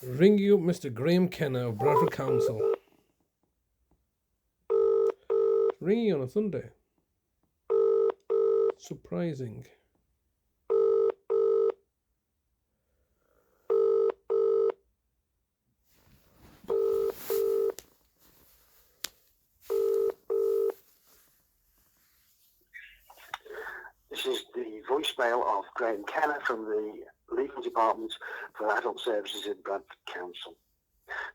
Ring you, Mr. Graeme Kenna of Bradford Council. Ringing on a Sunday. Surprising. This is the voicemail of Graeme Kenna from the Legal Department for Adult Services in Bradford Council.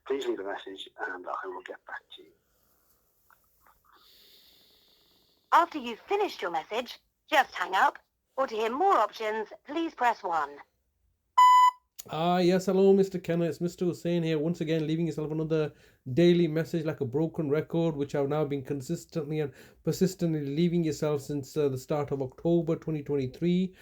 Please leave a message and I will get back to you. After you've finished your message, just hang up, or to hear more options, please press 1. Yes, hello, Mr. Kenna. It's Mr. Hussain here, once again, leaving yourself another daily message like a broken record, which I've now been consistently and persistently leaving yourself since the start of October 2023.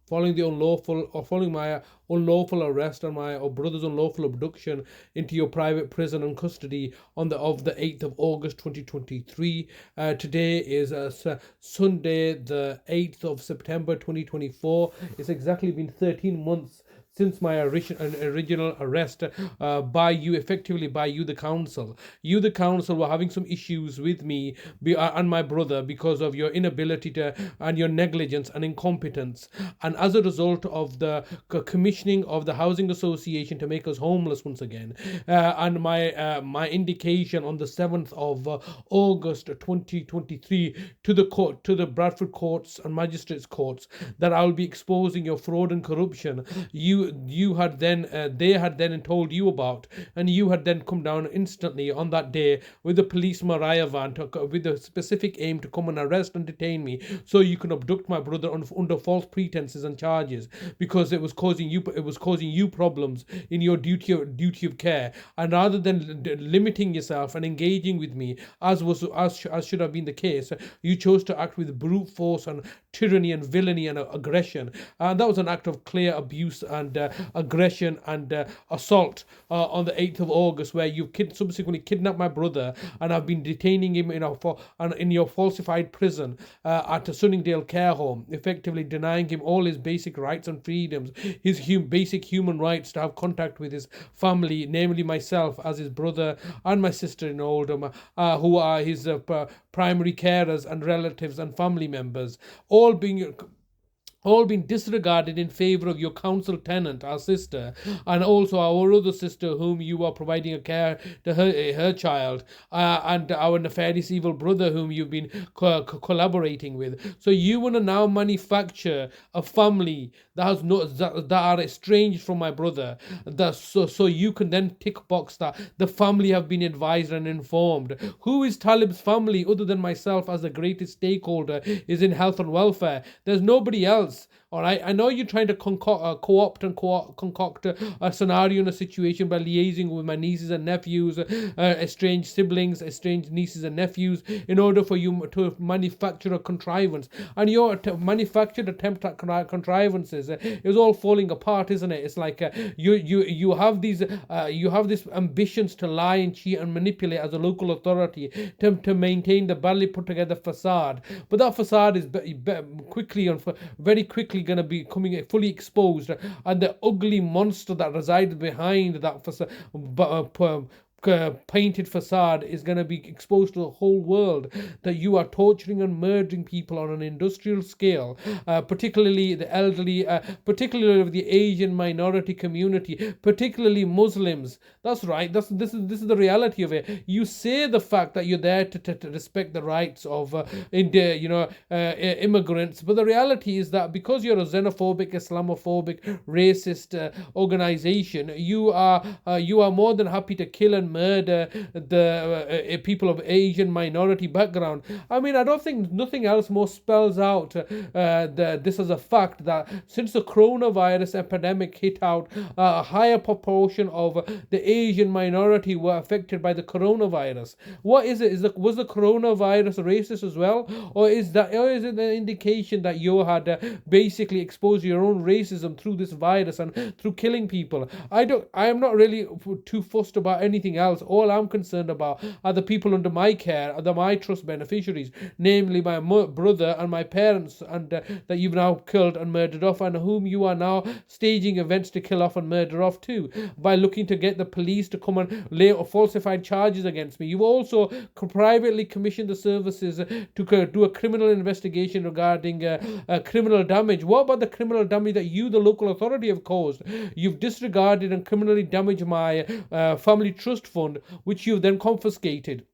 Following my unlawful arrest and my brother's unlawful abduction into your private prison and custody of the 8th of August 2023. Today is Sunday, the 8th of September 2024. It's exactly been 13 months since my original arrest by you, the council. You, the council, were having some issues with me and my brother because of your inability and your negligence and incompetence. And as a result of the commissioning of the Housing Association to make us homeless once again, and my indication on the 7th of August 2023 to the Bradford courts and magistrates courts that I'll be exposing your fraud and corruption, they had then told you about, and you had then come down instantly on that day with the police Mariah van with the specific aim to come and arrest and detain me so you can abduct my brother under false pretenses and charges, because it was causing you problems in your duty of care. And rather than limiting yourself and engaging with me as should have been the case, you chose to act with brute force and tyranny and villainy and aggression. And that was an act of clear abuse and aggression and assault on the 8th of August, where you subsequently kidnapped my brother and have been detaining him in your falsified prison at a Sunningdale care home, effectively denying him all his basic rights and freedoms, his basic human rights to have contact with his family, namely myself as his brother and my sister-in-law, who are his primary carers and relatives and family members, all been disregarded in favour of your council tenant, our sister, and also our other sister whom you are providing a care to her child, and our nefarious evil brother whom you've been collaborating with. So you want to now manufacture a family that are estranged from my brother, so you can then tick box that the family have been advised and informed. Who is Talib's family other than myself as the greatest stakeholder is in health and welfare? There's nobody else. All right, I know you're trying to co-opt and concoct a scenario and a situation by liaising with my nieces and nephews, estranged siblings, estranged nieces and nephews, in order for you to manufacture a contrivance. And your manufactured attempt at contrivances is all falling apart, isn't it? It's like you have these ambitions to lie and cheat and manipulate as a local authority to maintain the badly put together facade. But that facade is very quickly going to be coming fully exposed, and the ugly monster that resides behind that painted facade is going to be exposed to the whole world, that you are torturing and murdering people on an industrial scale, particularly the elderly, particularly the Asian minority community, particularly Muslims. That's right. This is the reality of it. You say the fact that you're there to respect the rights of immigrants, but the reality is that because you're a xenophobic, Islamophobic, racist organization, you are more than happy to kill and murder the people of Asian minority background. I mean, I don't think nothing else more spells out this as a fact that since the coronavirus epidemic hit out, a higher proportion of the Asian minority were affected by the coronavirus. What is it? Was the coronavirus racist as well, or is it an indication that you had basically exposed your own racism through this virus and through killing people? I am not really too fussed about anything else. else. All I'm concerned about are the people under my care, are my trust beneficiaries, namely my brother and my parents, and that you've now killed and murdered off, and whom you are now staging events to kill off and murder off too, by looking to get the police to come and lay falsified charges against me. You've also privately commissioned the services to do a criminal investigation regarding criminal damage. What about the criminal damage that you, the local authority, have caused? You've disregarded and criminally damaged my family trust fund, which you've then confiscated.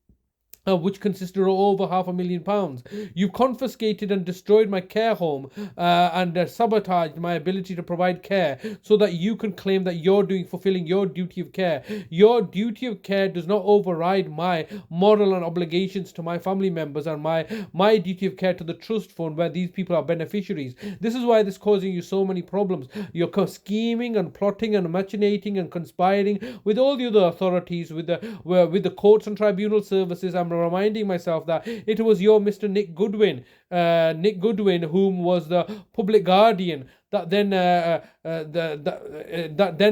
Which consisted of over £500,000. You've confiscated and destroyed my care home and sabotaged my ability to provide care so that you can claim that you're fulfilling your duty of care. Your duty of care does not override my moral and obligations to my family members and my duty of care to the trust fund where these people are beneficiaries. This is why this is causing you so many problems. You're scheming and plotting and machinating and conspiring with all the other authorities, with the courts and tribunal services. I'm reminding myself that it was your Mr. Nick Goodwin, whom was the public guardian, that then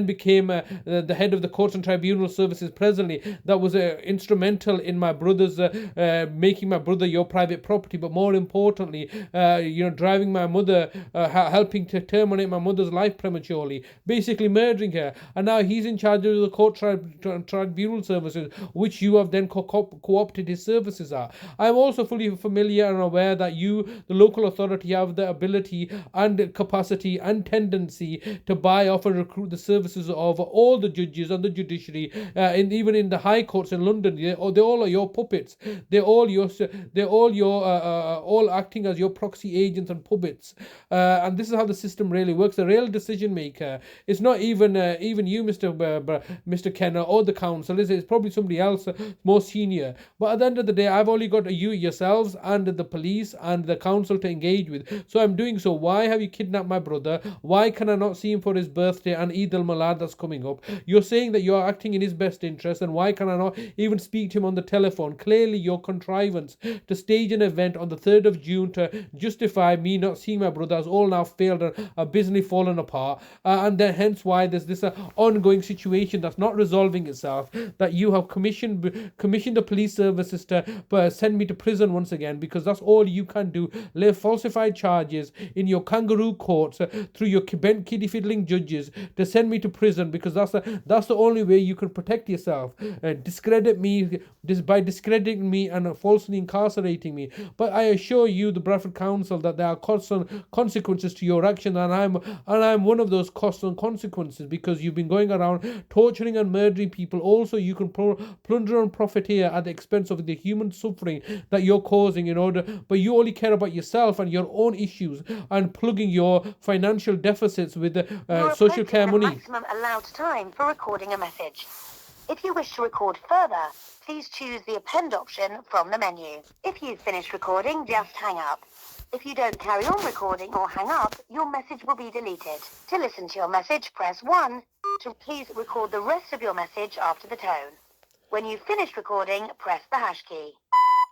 became the head of the courts and tribunal services presently, that was instrumental in my brother's making my brother your private property, but more importantly, driving my mother, helping to terminate my mother's life prematurely, basically murdering her. And now he's in charge of the court tribunal services, which you have then co-opted his services are. I'm also fully familiar and aware that you, the local authority, have the ability and capacity and tendency to buy off and recruit the services of all the judges and the judiciary, even in the high courts in London. They all are your puppets. They're all acting as your proxy agents and puppets. And this is how the system really works. The real decision maker is not even you, Mr. Kenna, or the council. It's probably somebody else more senior. But at the end of the day, I've only got you yourselves and the police and the council to engage with. So I'm doing so. Why have you kidnapped my brother? Why can I not see him for his birthday and Eid al-Milad that's coming up? You're saying that you're acting in his best interest, and why can I not even speak to him on the telephone? Clearly your contrivance to stage an event on the 3rd of June to justify me not seeing my brother has all now failed and abysmally fallen apart, and then hence why there's this ongoing situation that's not resolving itself, that you have commissioned the police services to send me to prison once again, because that's all you can do, lay falsified charges in your kangaroo courts through your kiddie fiddling judges to send me to prison, because that's the only way you can protect yourself. Discredit me by discrediting me and falsely incarcerating me. But I assure you, the Bradford Council, that there are costs and consequences to your action, and I'm one of those costs and consequences, because you've been going around torturing and murdering people. Also, you can plunder and profit here at the expense of the human suffering that you're causing but you only care about yourself and your own issues and plugging your financial deficits with social care money. Maximum allowed time for recording a message. If you wish to record further, please choose the append option from the menu. If you've finished recording, just hang up. If you don't carry on recording or hang up, your message will be deleted. To listen to your message, press 1. To please record the rest of your message after the tone. When you've finished recording, press the hash key.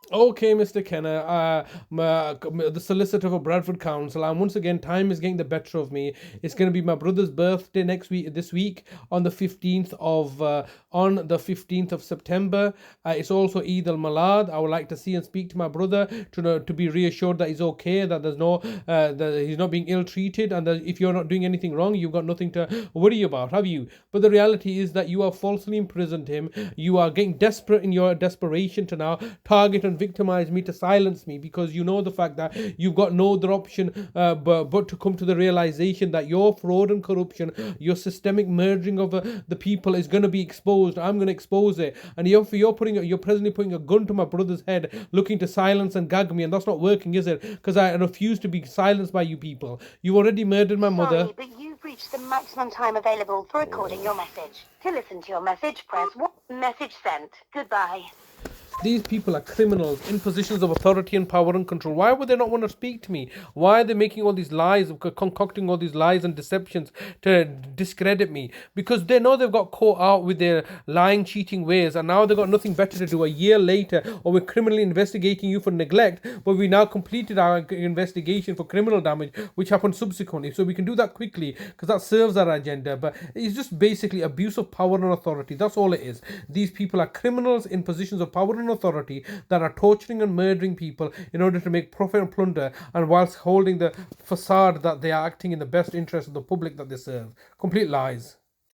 Okay, Mr. Kenna, the solicitor for Bradford Council, and once again, time is getting the better of me. It's going to be my brother's birthday this week, on the 15th of September. It's also Eid al-Milad. I would like to see and speak to my brother to be reassured that he's okay, that there's that he's not being ill-treated, and that if you're not doing anything wrong, you've got nothing to worry about, have you? But the reality is that you have falsely imprisoned him. You are getting desperate in your desperation to now target and victimize me, to silence me, because you know the fact that you've got no other option but to come to the realization that your fraud and corruption, your systemic murdering of the people is going to be exposed. I'm going to expose it, and you're presently putting a gun to my brother's head, looking to silence and gag me, and that's not working, is it? Because I refuse to be silenced by you people. You already murdered my mother. Sorry, but you've reached the maximum time available for recording your message. To listen to your message, press 1. Message sent. Goodbye. These people are criminals in positions of authority and power and control. Why would they not want to speak to me? Why are they making all these lies, concocting all these lies and deceptions to discredit me? Because they know they've got caught out with their lying, cheating ways, and now they've got nothing better to do a year later, or we're criminally investigating you for neglect, but we now completed our investigation for criminal damage, which happened subsequently. So we can do that quickly because that serves our agenda. But it's just basically abuse of power and authority. That's all it is. These people are criminals in positions of power and authority that are torturing and murdering people in order to make profit and plunder, and whilst holding the facade that they are acting in the best interest of the public that they serve. Complete lies.